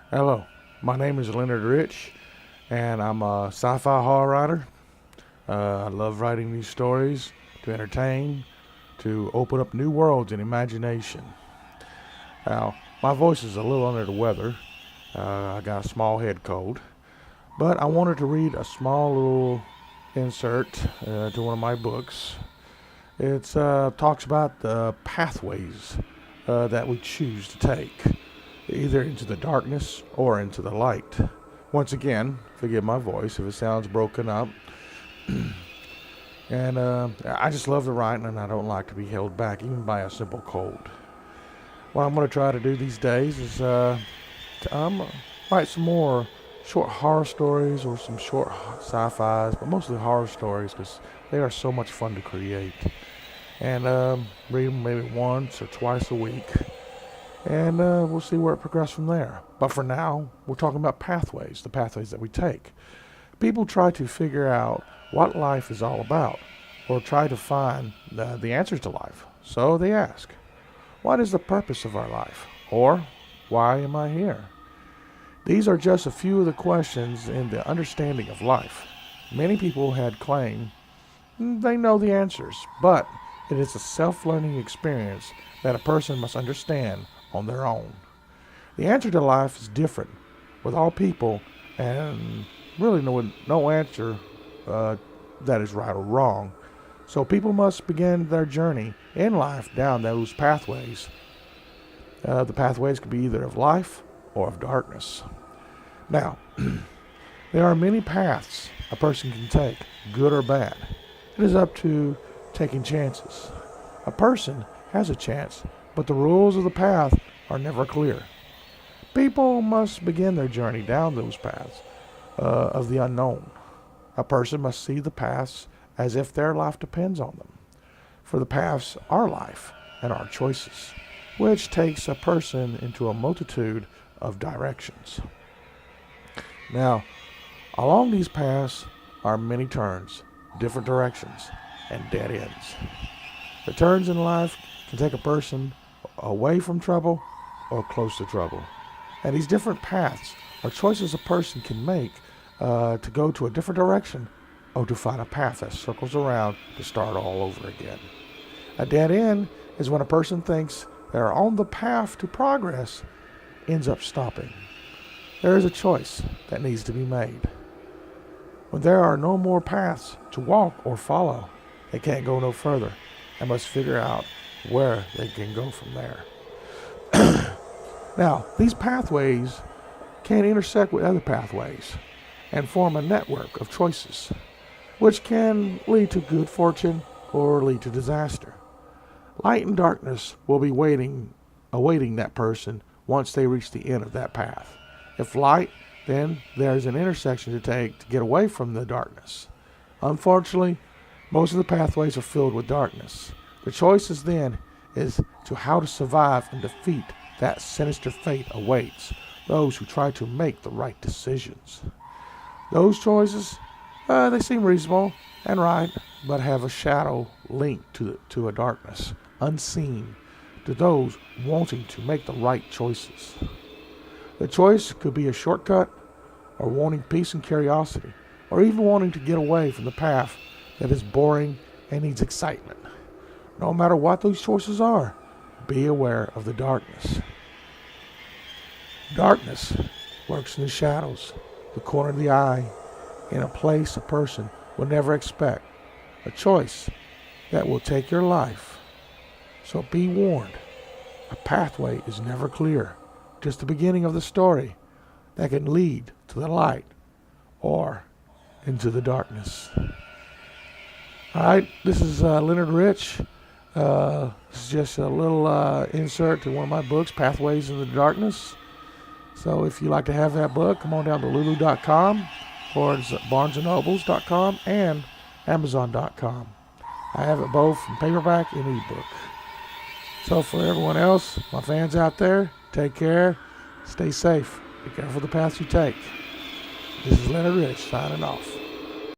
Hello, my name is Leonard Rich, and I'm a sci fi horror writer. I love writing these stories to entertain, to open up new worlds in imagination. Now, my voice is a little under the weather. I got a small head cold, but I wanted to read a small little insert to one of my books. It talks about the pathways that we choose to take, either into the darkness or into the light. Once again, forgive my voice if it sounds broken up. And I just love to write, and I don't like to be held back, even by a simple cold. What I'm going to try to do these days is write some more short horror stories or some short sci-fis, but mostly horror stories because they are so much fun to create. And read them maybe once or twice a week, and we'll see where it progresses from there. But for now, we're talking about pathways, the pathways that we take. People try to figure out what life is all about, or try to find the answers to life. So they ask, what is the purpose of our life? Or, why am I here? These are just a few of the questions in the understanding of life. Many people had claimed they know the answers, but it is a self learning experience that a person must understand on their own. The answer to life is different with all people, and really no answer that is right or wrong. So people must begin their journey in life down those pathways. The pathways could be either of life or of darkness. Now, there are many paths a person can take, good or bad. It is up to taking chances. A person has a chance, but the rules of the path are never clear. People must begin their journey down those paths of the unknown. A person must see the paths as if their life depends on them. For the paths are life and our choices, which takes a person into a multitude of directions. Now, along these paths are many turns, different directions, and dead ends. The turns in life can take a person away from trouble or close to trouble. And these different paths are choices a person can make to go to a different direction or to find a path that circles around to start all over again. A dead end is when a person thinks they're on the path to progress, ends up stopping. There is a choice that needs to be made. When there are no more paths to walk or follow, they can't go no further and must figure out where they can go from there. Now, these pathways can intersect with other pathways and form a network of choices, which can lead to good fortune or lead to disaster. Light and darkness will be awaiting that person once they reach the end of that path. If light, then there's an intersection to take to get away from the darkness. Unfortunately, most of the pathways are filled with darkness. The choices then is to how to survive and defeat that sinister fate awaits those who try to make the right decisions. Those choices, they seem reasonable and right, but have a shadow linked to a darkness, unseen to those wanting to make the right choices. The choice could be a shortcut, or wanting peace and curiosity, or even wanting to get away from the path that is boring and needs excitement. No matter what those choices are, be aware of the darkness. Darkness lurks in the shadows, the corner of the eye, in a place a person would never expect. A choice that will take your life. So be warned, a pathway is never clear, just the beginning of the story that can lead to the light or into the darkness. Alright, this is Leonard Rich. This is just a little insert to one of my books, Pathways in the Darkness. So if you'd like to have that book, come on down to lulu.com or barnesandnobles.com and amazon.com. I have it both in paperback and ebook. So for everyone else, my fans out there, take care, stay safe, be careful of the paths you take. This is Leonard Rich signing off.